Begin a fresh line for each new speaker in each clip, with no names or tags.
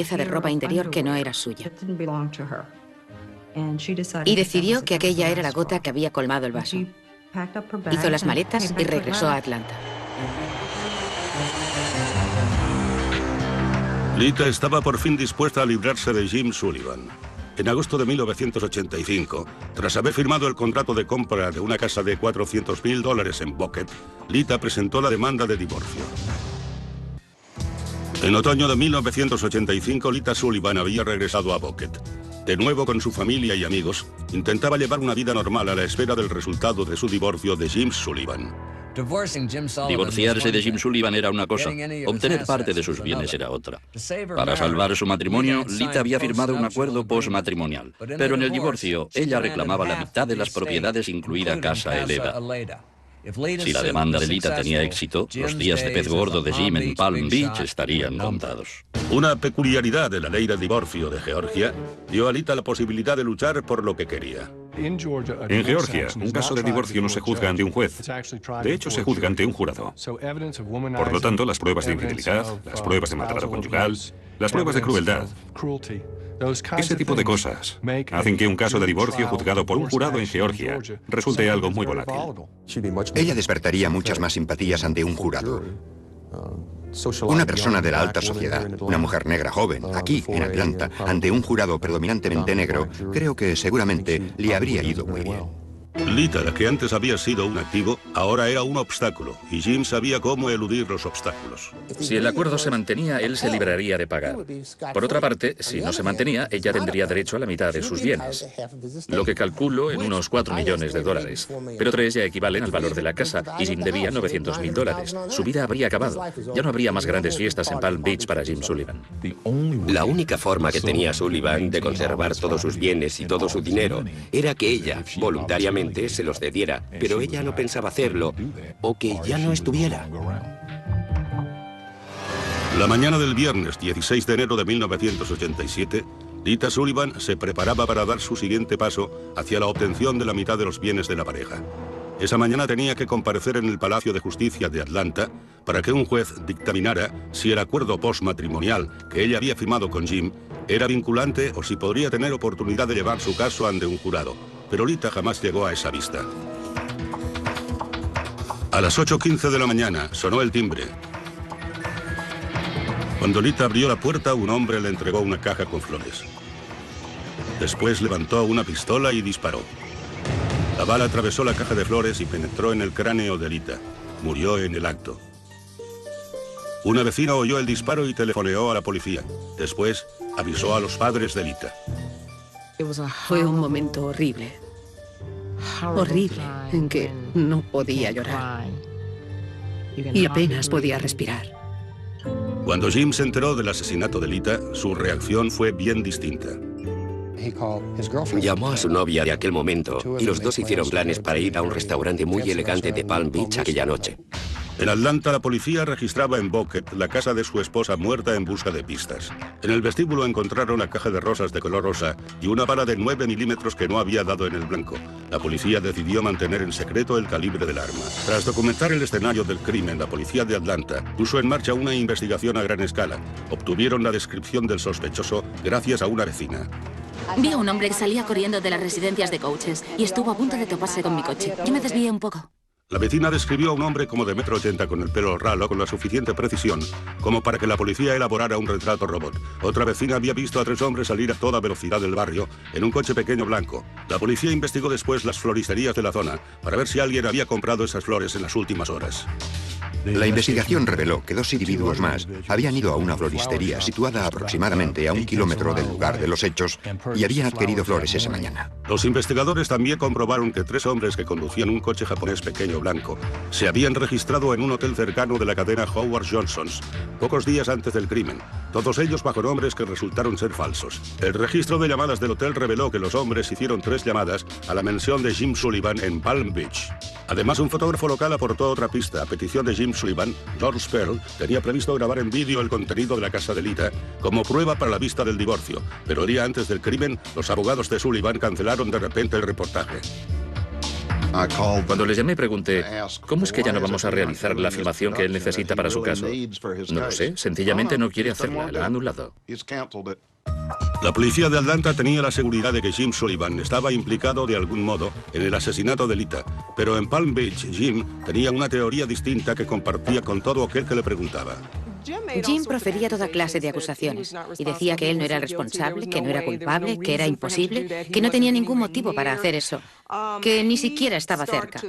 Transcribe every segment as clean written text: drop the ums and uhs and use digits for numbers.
pieza de ropa interior que no era suya. Y decidió que aquella era la gota que había colmado el vaso. Hizo las maletas y regresó a Atlanta.
Lita estaba por fin dispuesta a librarse de Jim Sullivan. En agosto de 1985, tras haber firmado el contrato de compra de una casa de $400.000 en Buckhead, Lita presentó la demanda de divorcio. En otoño de 1985, Lita Sullivan había regresado a Buckhead. De nuevo con su familia y amigos, intentaba llevar una vida normal a la espera del resultado de su divorcio de Jim Sullivan.
Divorciarse de Jim Sullivan era una cosa, obtener parte de sus bienes era otra. Para salvar su matrimonio, Lita había firmado un acuerdo postmatrimonial, pero en el divorcio ella reclamaba la mitad de las propiedades, incluida Casa Eleda. Si la demanda de Lita tenía éxito, los días de pez gordo de Jim en Palm Beach estarían contados.
Una peculiaridad de la ley de divorcio de Georgia dio a Lita la posibilidad de luchar por lo que quería.
En Georgia, un caso de divorcio no se juzga ante un juez. De hecho, se juzga ante un jurado. Por lo tanto, las pruebas de infidelidad, las pruebas de maltrato conyugal, las pruebas de crueldad, ese tipo de cosas hacen que un caso de divorcio juzgado por un jurado en Georgia resulte algo muy volátil.
Ella despertaría muchas más simpatías ante un jurado. Una persona de la alta sociedad, una mujer negra joven, aquí en Atlanta, ante un jurado predominantemente negro, creo que seguramente le habría ido muy bien.
Lita, que antes había sido un activo, ahora era un obstáculo, y Jim sabía cómo eludir los obstáculos.
Si el acuerdo se mantenía, él se libraría de pagar. Por otra parte, si no se mantenía, ella tendría derecho a la mitad de sus bienes, lo que calculo en unos $4 millones, pero 3 ya equivalen al valor de la casa, y Jim debía $900.000. Su vida habría acabado. Ya no habría más grandes fiestas en Palm Beach para Jim Sullivan.
La única forma que tenía Sullivan de conservar todos sus bienes y todo su dinero era que ella, voluntariamente, se los cediera, pero ella no pensaba hacerlo, o que ya no estuviera.
La mañana del viernes 16 de enero de 1987, Lita Sullivan se preparaba para dar su siguiente paso hacia la obtención de la mitad de los bienes de la pareja. Esa mañana tenía que comparecer en el Palacio de Justicia de Atlanta para que un juez dictaminara si el acuerdo postmatrimonial que ella había firmado con Jim era vinculante o si podría tener oportunidad de llevar su caso ante un jurado. Pero Lita jamás llegó a esa vista. A las 8:15 de la mañana sonó el timbre. Cuando Lita abrió la puerta, un hombre le entregó una caja con flores. Después levantó una pistola y disparó. La bala atravesó la caja de flores y penetró en el cráneo de Lita. Murió en el acto. Una vecina oyó el disparo y telefoneó a la policía. Después avisó a los padres de Lita.
Fue un momento horrible. Horrible, en que no podía llorar. Y apenas podía respirar.
Cuando Jim se enteró del asesinato de Lita, su reacción fue bien distinta.
Llamó a su novia de aquel momento y los dos hicieron planes para ir a un restaurante muy elegante de Palm Beach aquella noche.
En Atlanta, la policía registraba en Buckhead la casa de su esposa muerta en busca de pistas. En el vestíbulo encontraron la caja de rosas de color rosa y una bala de 9 milímetros que no había dado en el blanco. La policía decidió mantener en secreto el calibre del arma. Tras documentar el escenario del crimen, la policía de Atlanta puso en marcha una investigación a gran escala. Obtuvieron la descripción del sospechoso gracias a una vecina.
Vi a un hombre que salía corriendo de las residencias de coaches y estuvo a punto de toparse con mi coche. Yo me desvié un poco.
La vecina describió a un hombre como de 1,80 m con el pelo ralo con la suficiente precisión como para que la policía elaborara un retrato robot. Otra vecina había visto a 3 hombres salir a toda velocidad del barrio en un coche pequeño blanco. La policía investigó después las floristerías de la zona para ver si alguien había comprado esas flores en las últimas horas.
La investigación reveló que 2 individuos más habían ido a una floristería situada aproximadamente a 1 kilómetro del lugar de los hechos y habían adquirido flores esa mañana.
Los investigadores también comprobaron que 3 hombres que conducían un coche japonés pequeño blanco se habían registrado en un hotel cercano de la cadena Howard Johnson's pocos días antes del crimen, todos ellos bajo nombres que resultaron ser falsos. El registro de llamadas del hotel reveló que los hombres hicieron 3 llamadas a la mansión de Jim Sullivan en Palm Beach. Además, un fotógrafo local aportó otra pista. A petición de Jim Sullivan, George Pearl tenía previsto grabar en vídeo el contenido de la casa de Lita como prueba para la vista del divorcio, pero el día antes del crimen, los abogados de Sullivan cancelaron de repente el reportaje.
Cuando le llamé pregunté, ¿cómo es que ya no vamos a realizar la filmación que él necesita para su caso? No lo sé, sencillamente no quiere hacerla, la ha anulado.
La policía de Atlanta tenía la seguridad de que Jim Sullivan estaba implicado de algún modo en el asesinato de Lita, pero en Palm Beach, Jim tenía una teoría distinta que compartía con todo aquel que le preguntaba.
Jim profería toda clase de acusaciones y decía que él no era el responsable, que no era culpable, que era imposible, que no tenía ningún motivo para hacer eso, que ni siquiera estaba cerca.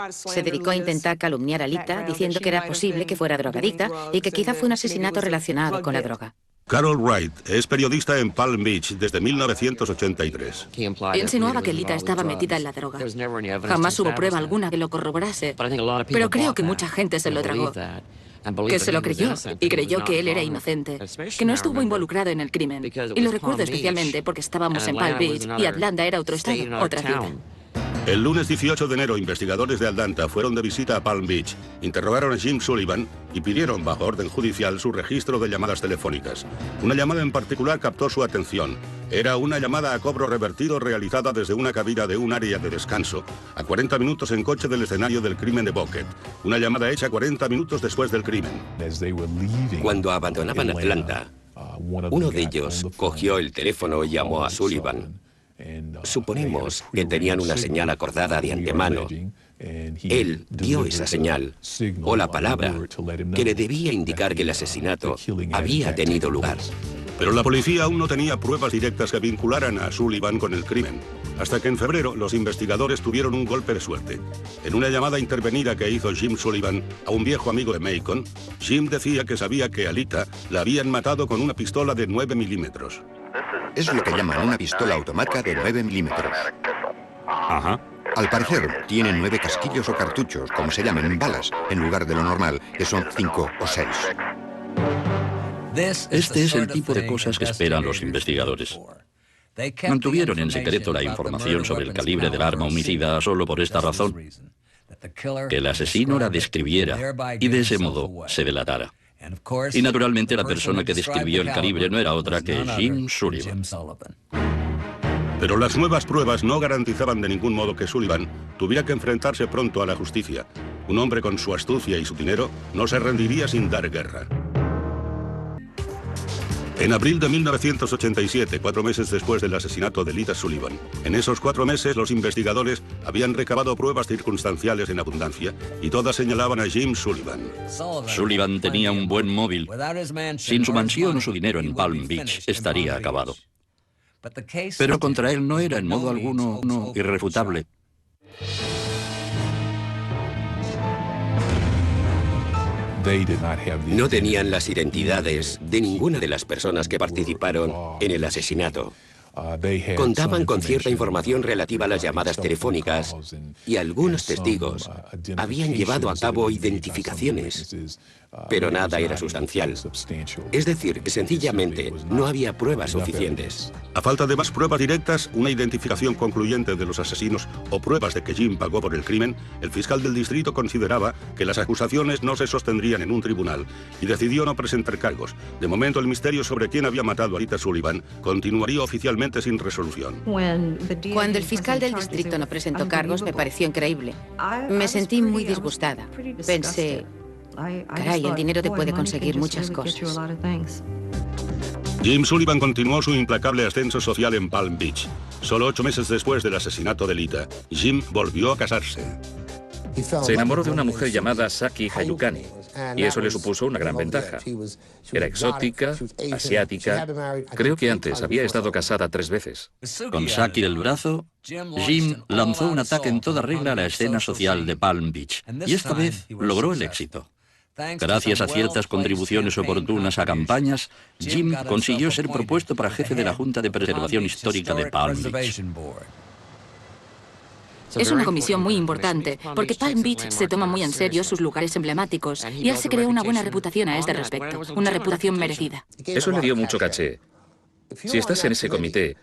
Se dedicó a intentar calumniar a Lita diciendo que era posible que fuera drogadicta y que quizá fue un asesinato relacionado con la droga.
Carol Wright es periodista en Palm Beach desde 1983.
Insinuaba que Lita estaba metida en la droga. Jamás hubo prueba alguna que lo corroborase, pero creo que mucha gente se lo tragó. Que se lo creyó y creyó que él era inocente, que no estuvo involucrado en el crimen. Y lo recuerdo especialmente porque estábamos en Palm Beach y Atlanta era otro estado, otra ciudad.
El lunes 18 de enero, investigadores de Atlanta fueron de visita a Palm Beach, interrogaron a Jim Sullivan y pidieron bajo orden judicial su registro de llamadas telefónicas. Una llamada en particular captó su atención. Era una llamada a cobro revertido realizada desde una cabina de un área de descanso, a 40 minutos en coche del escenario del crimen de Buckhead. Una llamada hecha 40 minutos después del crimen.
Cuando abandonaban Atlanta, uno de ellos cogió el teléfono y llamó a Sullivan. Suponemos que tenían una señal acordada de antemano. Él dio esa señal, o la palabra, que le debía indicar que el asesinato había tenido lugar.
Pero la policía aún no tenía pruebas directas que vincularan a Sullivan con el crimen, hasta que en febrero los investigadores tuvieron un golpe de suerte. En una llamada intervenida que hizo Jim Sullivan a un viejo amigo de Macon, Jim decía que sabía que a Lita la habían matado con una pistola de 9 milímetros.
Es lo que llaman una pistola automática de 9 milímetros.
Ajá.
Al parecer, tiene 9 casquillos o cartuchos, como se llaman, balas, en lugar de lo normal, que son 5 o 6.
Este es el tipo de cosas que esperan los investigadores. Mantuvieron en secreto la información sobre el calibre del arma homicida solo por esta razón: que el asesino la describiera y de ese modo se delatara. Y naturalmente la persona que describió el calibre no era otra que Jim Sullivan.
Pero las nuevas pruebas no garantizaban de ningún modo que Sullivan tuviera que enfrentarse pronto a la justicia. Un hombre con su astucia y su dinero no se rendiría sin dar guerra. En abril de 1987, 4 meses después del asesinato de Lita Sullivan, en esos 4 meses los investigadores habían recabado pruebas circunstanciales en abundancia y todas señalaban a Jim Sullivan.
Sullivan tenía un buen móvil. Sin su mansión o su dinero en Palm Beach estaría acabado. Pero contra él no era en modo alguno irrefutable.
No tenían las identidades de ninguna de las personas que participaron en el asesinato. Contaban con cierta información relativa a las llamadas telefónicas y algunos testigos habían llevado a cabo identificaciones, pero nada era sustancial. Es decir, que sencillamente no había pruebas suficientes.
A falta de más pruebas directas, una identificación concluyente de los asesinos o pruebas de que Jim pagó por el crimen, el fiscal del distrito consideraba que las acusaciones no se sostendrían en un tribunal y decidió no presentar cargos. De momento, el misterio sobre quién había matado a Lita Sullivan continuaría oficialmente sin resolución.
Cuando el fiscal del distrito no presentó cargos, me pareció increíble. Me sentí muy disgustada. Pensé, caray, el dinero te puede conseguir muchas cosas.
Jim Sullivan continuó su implacable ascenso social en Palm Beach. Solo 8 meses después del asesinato de Lita, Jim volvió a casarse.
Se enamoró de una mujer llamada Saki Hayukani, y eso le supuso una gran ventaja. Era exótica, asiática. Creo que antes había estado casada 3 veces.
Con Saki del brazo, Jim lanzó un ataque en toda regla a la escena social de Palm Beach, y esta vez logró el éxito. Gracias a ciertas contribuciones oportunas a campañas, Jim consiguió ser propuesto para jefe de la Junta de Preservación Histórica de Palm Beach.
Es una comisión muy importante, porque Palm Beach se toma muy en serio sus lugares emblemáticos, y él se creó una buena reputación a este respecto, una reputación merecida.
Eso le dio mucho caché. Si estás en ese comité,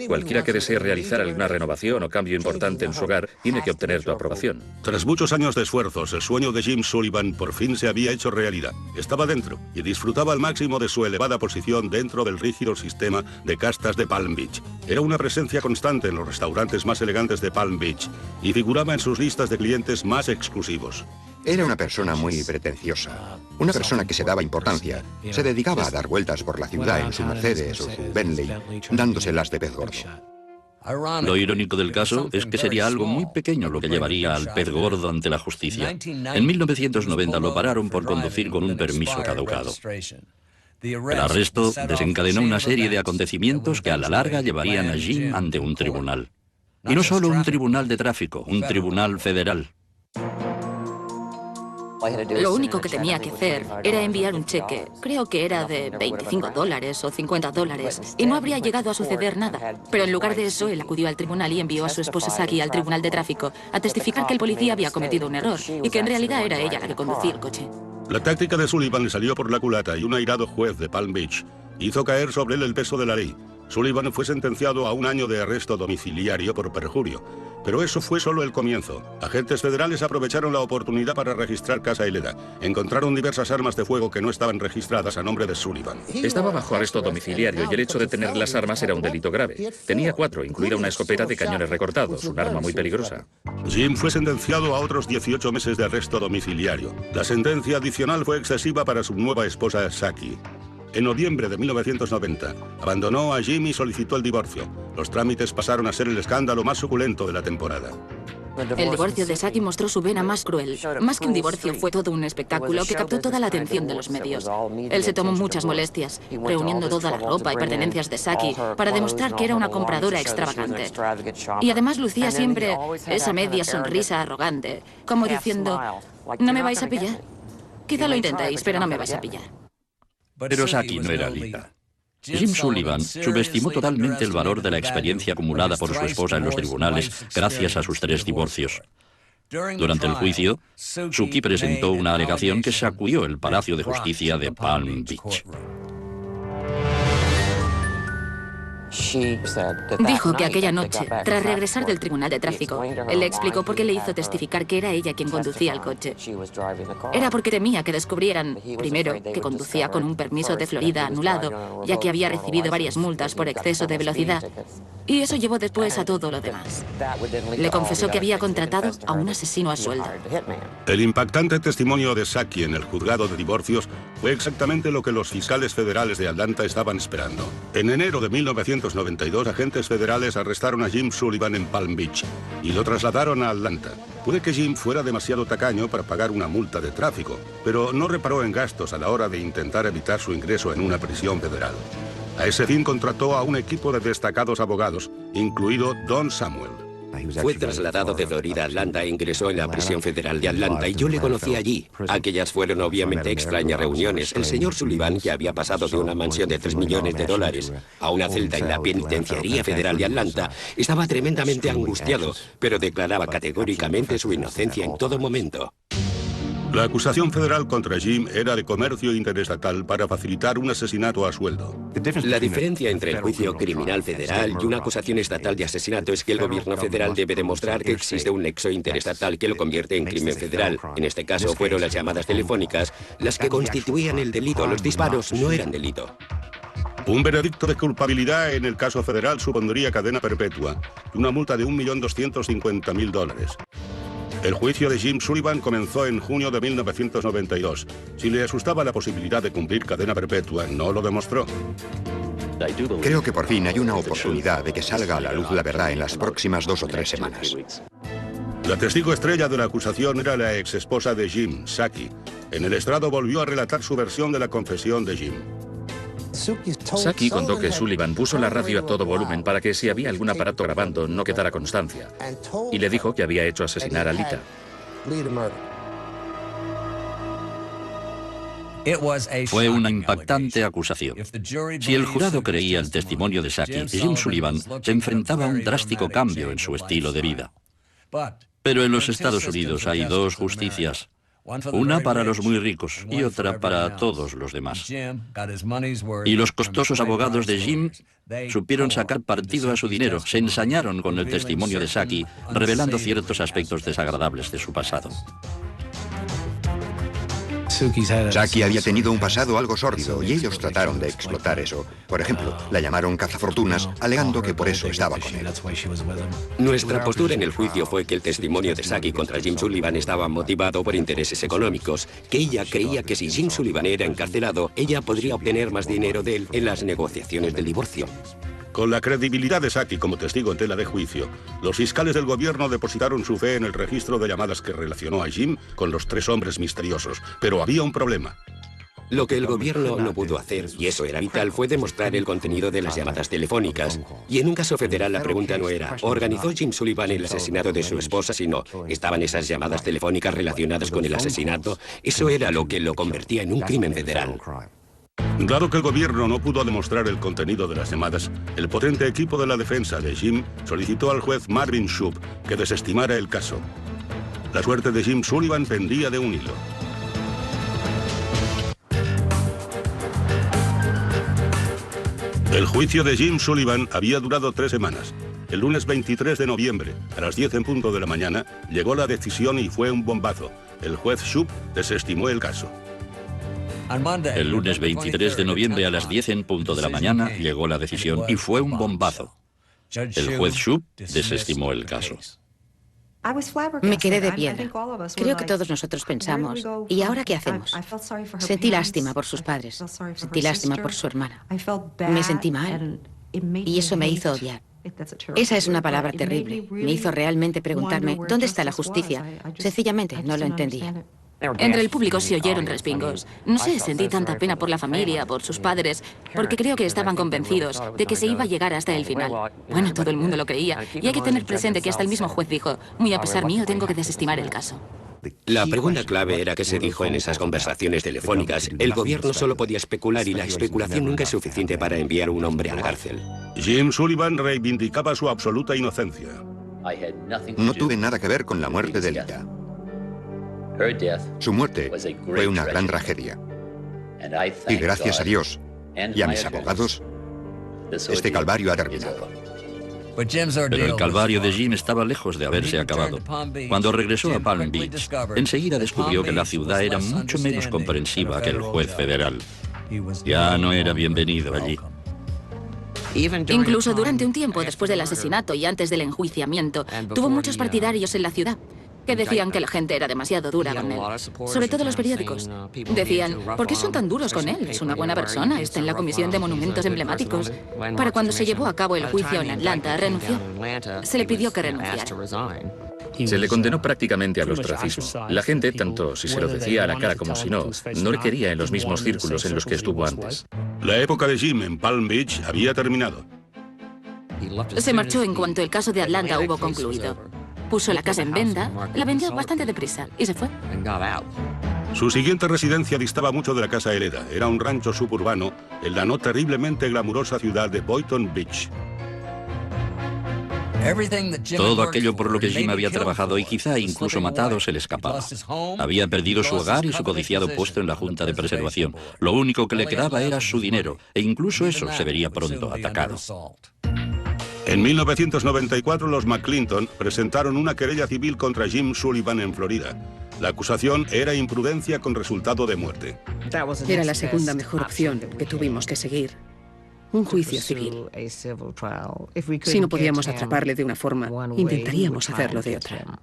Cualquiera que desee realizar alguna renovación o cambio importante en su hogar tiene que obtener tu aprobación.
Tras muchos años de esfuerzos, el sueño de Jim Sullivan por fin se había hecho realidad. Estaba dentro y disfrutaba al máximo de su elevada posición dentro del rígido sistema de castas de Palm Beach. Era una presencia constante en los restaurantes más elegantes de Palm Beach y figuraba en sus listas de clientes más exclusivos.
Era una persona muy pretenciosa, una persona que se daba importancia. Se dedicaba a dar vueltas por la ciudad en su Mercedes o su Bentley, dándoselas de pez gordo.
Lo irónico del caso es que sería algo muy pequeño lo que llevaría al pez gordo ante la justicia. En 1990 lo pararon por conducir con un permiso caducado. El arresto desencadenó una serie de acontecimientos que a la larga llevarían a Jim ante un tribunal. Y no solo un tribunal de tráfico, un tribunal federal.
Lo único que tenía que hacer era enviar un cheque, creo que era de $25 o $50, y no habría llegado a suceder nada. Pero en lugar de eso, él acudió al tribunal y envió a su esposa Saki al tribunal de tráfico a testificar que el policía había cometido un error y que en realidad era ella la que conducía el coche.
La táctica de Sullivan le salió por la culata y un airado juez de Palm Beach hizo caer sobre él el peso de la ley. Sullivan fue sentenciado a 1 año de arresto domiciliario por perjurio, pero eso fue solo el comienzo. Agentes federales aprovecharon la oportunidad para registrar casa hilera. Encontraron diversas armas de fuego que no estaban registradas a nombre de Sullivan.
Estaba bajo arresto domiciliario y el hecho de tener las armas era un delito grave. Tenía 4, incluida una escopeta de cañones recortados, un arma muy peligrosa.
Jim fue sentenciado a otros 18 meses de arresto domiciliario. La sentencia adicional fue excesiva para su nueva esposa Saki. En noviembre de 1990, abandonó a Jim y solicitó el divorcio. Los trámites pasaron a ser el escándalo más suculento de la temporada.
El divorcio de Saki mostró su vena más cruel. Más que un divorcio, fue todo un espectáculo que captó toda la atención de los medios. Él se tomó muchas molestias, reuniendo toda la ropa y pertenencias de Saki para demostrar que era una compradora extravagante. Y además lucía siempre esa media sonrisa arrogante, como diciendo, ¿no me vais a pillar? Quizá lo intentéis, pero no me vais a pillar.
Pero Saki no era Lita. Jim Sullivan subestimó totalmente el valor de la experiencia acumulada por su esposa en los tribunales gracias a sus 3 divorcios. Durante el juicio, Suki presentó una alegación que sacudió el Palacio de Justicia de Palm Beach.
Dijo que aquella noche, tras regresar del tribunal de tráfico, él le explicó por qué le hizo testificar que era ella quien conducía el coche. Era porque temía que descubrieran, primero, que conducía con un permiso de Florida anulado, ya que había recibido varias multas por exceso de velocidad. Y eso llevó después a todo lo demás. Le confesó que había contratado a un asesino a sueldo.
El impactante testimonio de Saki en el juzgado de divorcios fue exactamente lo que los fiscales federales de Atlanta estaban esperando. En enero de 1992, agentes federales arrestaron a Jim Sullivan en Palm Beach y lo trasladaron a Atlanta. Puede que Jim fuera demasiado tacaño para pagar una multa de tráfico, pero no reparó en gastos a la hora de intentar evitar su ingreso en una prisión federal. A ese fin contrató a un equipo de destacados abogados, incluido Don Samuel.
Fue trasladado de Florida a Atlanta e ingresó en la prisión federal de Atlanta y yo le conocí allí. Aquellas fueron obviamente extrañas reuniones. El señor Sullivan, que había pasado de una mansión de $3 millones a una celda en la penitenciaría federal de Atlanta, estaba tremendamente angustiado, pero declaraba categóricamente su inocencia en todo momento.
La acusación federal contra Jim era de comercio interestatal para facilitar un asesinato a sueldo.
La diferencia entre el juicio criminal federal y una acusación estatal de asesinato es que el gobierno federal debe demostrar que existe un nexo interestatal que lo convierte en crimen federal. En este caso fueron las llamadas telefónicas las que constituían el delito. Los disparos no eran delito.
Un veredicto de culpabilidad en el caso federal supondría cadena perpetua y una multa de $1.250.000. El juicio de Jim Sullivan comenzó en junio de 1992. Si le asustaba la posibilidad de cumplir cadena perpetua, no lo demostró.
Creo que por fin hay una oportunidad de que salga a la luz la verdad en las próximas 2 o 3 semanas.
La testigo estrella de la acusación era la exesposa de Jim, Saki. En el estrado volvió a relatar su versión de la confesión de Jim.
Saki contó que Sullivan puso la radio a todo volumen para que si había algún aparato grabando no quedara constancia. Y le dijo que había hecho asesinar a Lita.
Fue una impactante acusación. Si el jurado creía el testimonio de Saki, Jim Sullivan se enfrentaba a un drástico cambio en su estilo de vida. Pero en los Estados Unidos hay 2 justicias. Una para los muy ricos y otra para todos los demás. Y los costosos abogados de Jim supieron sacar partido a su dinero, se ensañaron con el testimonio de Saki, revelando ciertos aspectos desagradables de su pasado.
Saki había tenido un pasado algo sórdido y ellos trataron de explotar eso. Por ejemplo, la llamaron cazafortunas, alegando que por eso estaba con él.
Nuestra postura en el juicio fue que el testimonio de Saki contra Jim Sullivan estaba motivado por intereses económicos, que ella creía que si Jim Sullivan era encarcelado, ella podría obtener más dinero de él en las negociaciones del divorcio.
Con la credibilidad de Saki como testigo en tela de juicio, los fiscales del gobierno depositaron su fe en el registro de llamadas que relacionó a Jim con los 3 hombres misteriosos. Pero había un problema.
Lo que el gobierno no pudo hacer, y eso era vital, fue demostrar el contenido de las llamadas telefónicas. Y en un caso federal la pregunta no era, ¿organizó Jim Sullivan el asesinato de su esposa? Sino, ¿estaban esas llamadas telefónicas relacionadas con el asesinato? Eso era lo que lo convertía en un crimen federal.
Dado que el gobierno no pudo demostrar el contenido de las llamadas, el potente equipo de la defensa de Jim solicitó al juez Marvin Shoup que desestimara el caso. La suerte de Jim Sullivan pendía de un hilo. El juicio de Jim Sullivan había durado 3 semanas. El lunes 23 de noviembre, a las 10 en punto de la mañana, llegó la decisión y fue un bombazo. El juez Shoup desestimó el caso.
El lunes 23 de noviembre a las 10 en punto de la mañana llegó la decisión y fue un bombazo. El juez Shoup desestimó el caso.
Me quedé de piedra. Creo que todos nosotros pensamos, ¿y ahora qué hacemos? Sentí lástima por sus padres, sentí lástima por su hermana. Me sentí mal y eso me hizo odiar. Esa es una palabra terrible. Me hizo realmente preguntarme, ¿dónde está la justicia? Sencillamente no lo entendía.
Entre el público se oyeron respingos. No sé, sentí tanta pena por la familia, por sus padres, porque creo que estaban convencidos de que se iba a llegar hasta el final. Bueno, todo el mundo lo creía. Y hay que tener presente que hasta el mismo juez dijo, muy a pesar mío, tengo que desestimar el caso.
La pregunta clave era qué se dijo en esas conversaciones telefónicas. El gobierno solo podía especular y la especulación nunca es suficiente para enviar a un hombre a la cárcel.
Jim Sullivan reivindicaba su absoluta inocencia.
No tuve nada que ver con la muerte de Lita. Su muerte fue una gran tragedia. Y gracias a Dios y a mis abogados, este calvario ha terminado.
Pero el calvario de Jim estaba lejos de haberse acabado. Cuando regresó a Palm Beach, enseguida descubrió que la ciudad era mucho menos comprensiva que el juez federal. Ya no era bienvenido allí.
Incluso durante un tiempo después del asesinato y antes del enjuiciamiento, tuvo muchos partidarios en la ciudad que decían que la gente era demasiado dura con él. Sobre todo los periódicos. Decían, ¿por qué son tan duros con él? Es una buena persona, está en la Comisión de Monumentos Emblemáticos. Para cuando se llevó a cabo el juicio en Atlanta, renunció. Se le pidió que renunciara.
Se le condenó prácticamente al ostracismo. La gente, tanto si se lo decía a la cara como si no, no le quería en los mismos círculos en los que estuvo antes.
La época de Jim en Palm Beach había terminado.
Se marchó en cuanto el caso de Atlanta hubo concluido. Puso la casa en venta, la vendió bastante deprisa y se fue.
Su siguiente residencia distaba mucho de la casa heredada. Era un rancho suburbano en la no terriblemente glamurosa ciudad de Boynton Beach.
Todo aquello por lo que Jim había trabajado y quizá incluso matado se le escapaba. Había perdido su hogar y su codiciado puesto en la Junta de Preservación. Lo único que le quedaba era su dinero, e incluso eso se vería pronto atacado.
En 1994 los McClinton presentaron una querella civil contra Jim Sullivan en Florida. La acusación era imprudencia con resultado de muerte.
Era la segunda mejor opción que tuvimos que seguir. Un juicio civil. Si no podíamos atraparle de una forma, intentaríamos hacerlo de otra.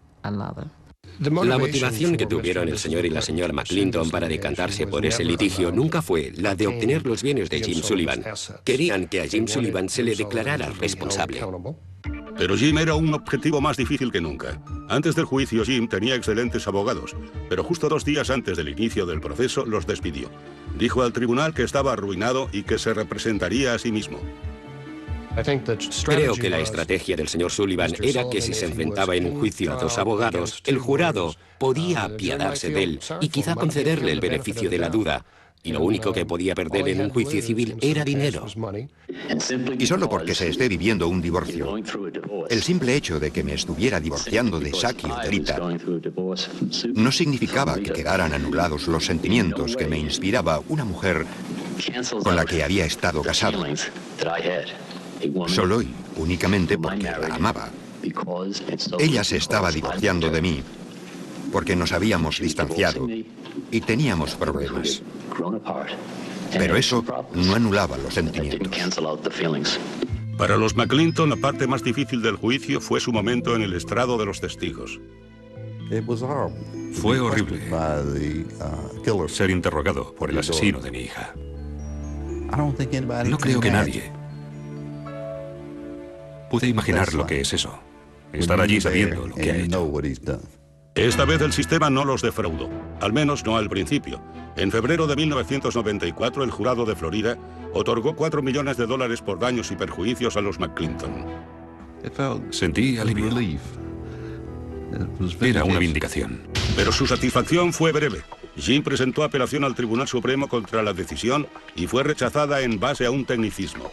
La motivación que tuvieron el señor y la señora McClinton para decantarse por ese litigio nunca fue la de obtener los bienes de Jim Sullivan. Querían que a Jim Sullivan se le declarara responsable.
Pero Jim era un objetivo más difícil que nunca. Antes del juicio, Jim tenía excelentes abogados, pero justo 2 días antes del inicio del proceso los despidió. Dijo al tribunal que estaba arruinado y que se representaría a sí mismo.
Creo que la estrategia del señor Sullivan era que si se enfrentaba en un juicio a 2 abogados, el jurado podía apiadarse de él y quizá concederle el beneficio de la duda. y lo único que podía perder en un juicio civil era dinero.
Y solo porque se esté viviendo un divorcio, el simple hecho de que me estuviera divorciando de Saki o de Lita no significaba que quedaran anulados los sentimientos que me inspiraba una mujer con la que había estado casado, solo y únicamente porque la amaba. Ella se estaba divorciando de mí porque nos habíamos distanciado y teníamos problemas. Pero eso no anulaba los sentimientos.
Para los McClinton, la parte más difícil del juicio fue su momento en el estrado de los testigos.
Fue horrible ser interrogado por el asesino de mi hija. No creo que nadie pude imaginar lo que es eso. Estar allí sabiendo lo que ha hecho.
Esta vez el sistema no los defraudó, al menos no al principio. En febrero de 1994, el jurado de Florida otorgó $4 millones por daños y perjuicios a los McClinton.
Sentí alivio. Era una vindicación.
Pero su satisfacción fue breve. Jim presentó apelación al Tribunal Supremo contra la decisión y fue rechazada en base a un tecnicismo.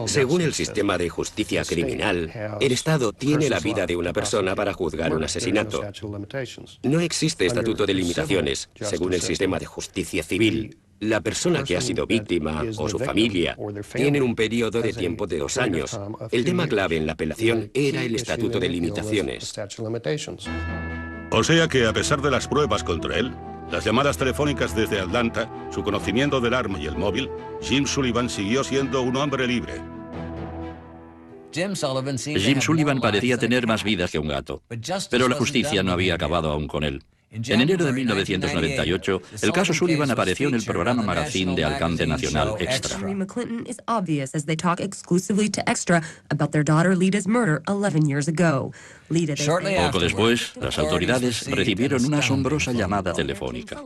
Según el sistema de justicia criminal, el Estado tiene la vida de una persona para juzgar un asesinato. No existe estatuto de limitaciones. Según el sistema de justicia civil, la persona que ha sido víctima o su familia tienen un periodo de tiempo de 2 años. El tema clave en la apelación era el estatuto de limitaciones.
O sea que, a pesar de las pruebas contra él, las llamadas telefónicas desde Atlanta, su conocimiento del arma y el móvil, Jim Sullivan siguió siendo un hombre libre.
Jim Sullivan parecía tener más vidas que un gato, pero la justicia no había acabado aún con él. En enero de 1998, el caso Sullivan apareció en el programa Magazine de alcance nacional Extra. Poco después, las autoridades recibieron una asombrosa llamada telefónica.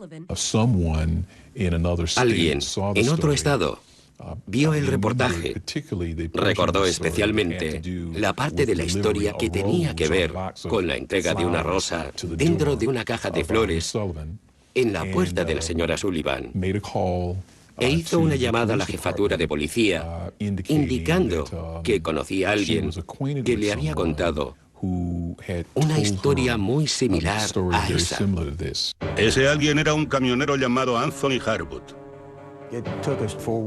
Alguien en otro estado vio el reportaje. Recordó especialmente la parte de la historia que tenía que ver con la entrega de una rosa dentro de una caja de flores en la puerta de la señora Sullivan. E hizo una llamada a la jefatura de policía indicando que conocía a alguien que le había contado una historia muy similar a esa.
Ese alguien era un camionero llamado Anthony Harwood.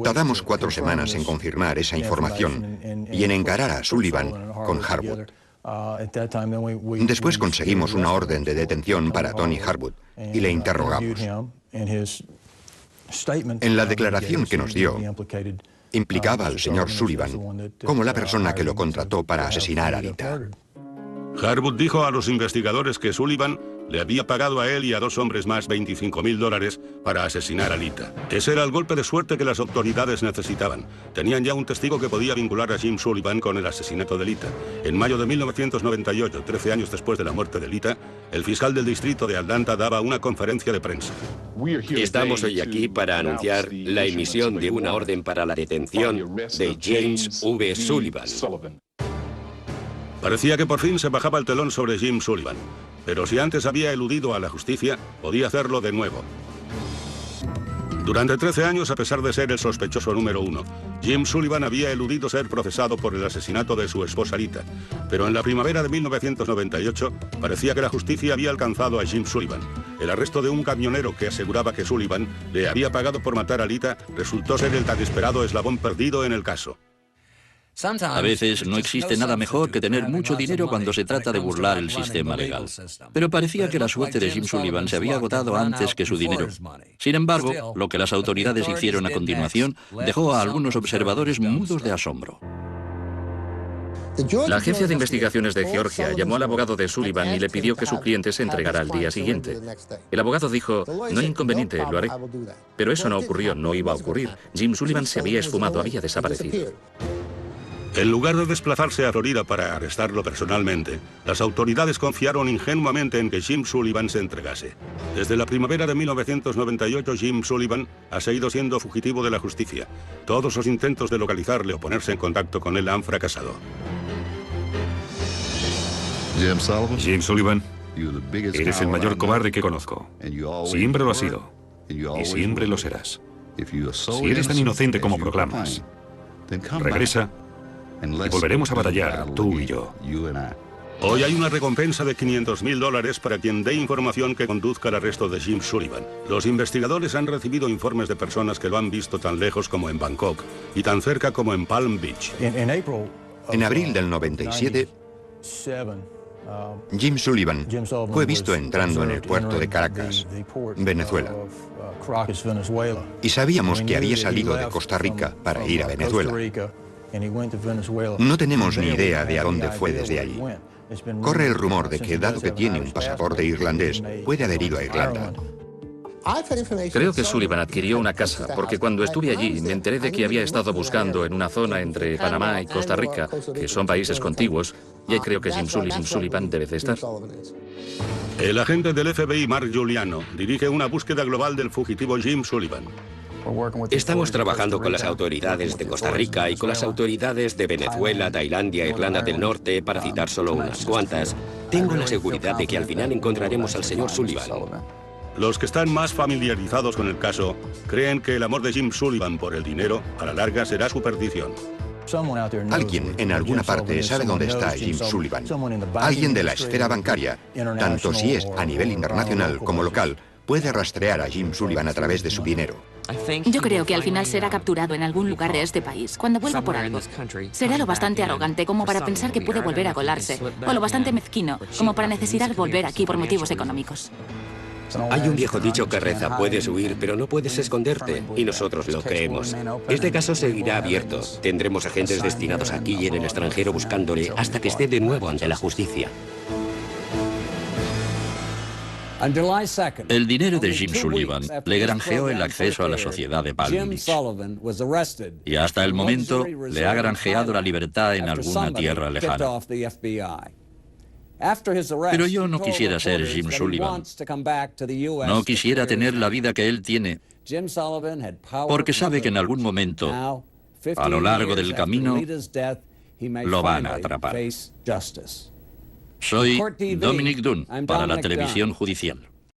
Tardamos 4 semanas en confirmar esa información y en encarar a Sullivan con Harwood. Después conseguimos una orden de detención para Tony Harwood y le interrogamos. En la declaración que nos dio, implicaba al señor Sullivan como la persona que lo contrató para asesinar a Lita.
Harwood dijo a los investigadores que Sullivan le había pagado a él y a 2 hombres más $25.000 para asesinar a Lita. Ese era el golpe de suerte que las autoridades necesitaban. Tenían ya un testigo que podía vincular a Jim Sullivan con el asesinato de Lita. En mayo de 1998, 13 años después de la muerte de Lita, el fiscal del distrito de Atlanta daba una conferencia de prensa.
Estamos hoy aquí para anunciar la emisión de una orden para la detención de James V. Sullivan.
Parecía que por fin se bajaba el telón sobre Jim Sullivan, pero si antes había eludido a la justicia, podía hacerlo de nuevo. Durante 13 años, a pesar de ser el sospechoso número 1, Jim Sullivan había eludido ser procesado por el asesinato de su esposa Lita, pero en la primavera de 1998 parecía que la justicia había alcanzado a Jim Sullivan. El arresto de un camionero que aseguraba que Sullivan le había pagado por matar a Lita resultó ser el tan esperado eslabón perdido en el caso.
A veces no existe nada mejor que tener mucho dinero cuando se trata de burlar el sistema legal. Pero parecía que la suerte de Jim Sullivan se había agotado antes que su dinero. Sin embargo, lo que las autoridades hicieron a continuación dejó a algunos observadores mudos de asombro.
La Agencia de Investigaciones de Georgia llamó al abogado de Sullivan y le pidió que su cliente se entregara al día siguiente. El abogado dijo, no hay inconveniente, lo haré. Pero eso no ocurrió, no iba a ocurrir. Jim Sullivan se había esfumado, había desaparecido.
En lugar de desplazarse a Florida para arrestarlo personalmente, las autoridades confiaron ingenuamente en que Jim Sullivan se entregase. Desde la primavera de 1998, Jim Sullivan ha seguido siendo fugitivo de la justicia. Todos los intentos de localizarle o ponerse en contacto con él han fracasado.
Jim Sullivan Eres el mayor cobarde que conozco. Siempre lo has sido. Y siempre lo serás. Si eres tan inocente como proclamas, regresa y volveremos a batallar, tú y yo.
Hoy hay una recompensa de $500.000 para quien dé información que conduzca al arresto de Jim Sullivan. Los investigadores han recibido informes de personas que lo han visto tan lejos como en Bangkok y tan cerca como en Palm Beach.
En abril del 97, Jim Sullivan fue visto entrando en el puerto de Caracas, Venezuela. Y sabíamos que había salido de Costa Rica para ir a Venezuela. No tenemos ni idea de a dónde fue desde allí. Corre el rumor de que, dado que tiene un pasaporte irlandés, puede haber ido a Irlanda.
Creo que Sullivan adquirió una casa, porque cuando estuve allí me enteré de que había estado buscando en una zona entre Panamá y Costa Rica, que son países contiguos, y ahí creo que Jim Sullivan debe de estar.
El agente del FBI, Mark Giuliano, dirige una búsqueda global del fugitivo Jim Sullivan.
Estamos trabajando con las autoridades de Costa Rica y con las autoridades de Venezuela, Tailandia, Irlanda del Norte, para citar solo unas cuantas. Tengo la seguridad de que al final encontraremos al señor Sullivan.
Los que están más familiarizados con el caso creen que el amor de Jim Sullivan por el dinero, a la larga, será su perdición.
Alguien en alguna parte sabe dónde está Jim Sullivan. Alguien de la esfera bancaria, tanto si es a nivel internacional como local, puede rastrear a Jim Sullivan a través de su dinero.
Yo creo que al final será capturado en algún lugar de este país, cuando vuelva por algo. Será lo bastante arrogante como para pensar que puede volver a colarse, o lo bastante mezquino como para necesitar volver aquí por motivos económicos.
Hay un viejo dicho que reza: puedes huir, pero no puedes esconderte, y nosotros lo creemos. Este caso seguirá abierto. Tendremos agentes destinados aquí y en el extranjero buscándole hasta que esté de nuevo ante la justicia.
El dinero de Jim Sullivan le granjeó el acceso a la sociedad de Palm Beach. Y hasta el momento le ha granjeado la libertad en alguna tierra lejana. Pero yo no quisiera ser Jim Sullivan. No quisiera tener la vida que él tiene, porque sabe que en algún momento, a lo largo del camino, lo van a atrapar. Soy Dominic Dunne para la televisión judicial.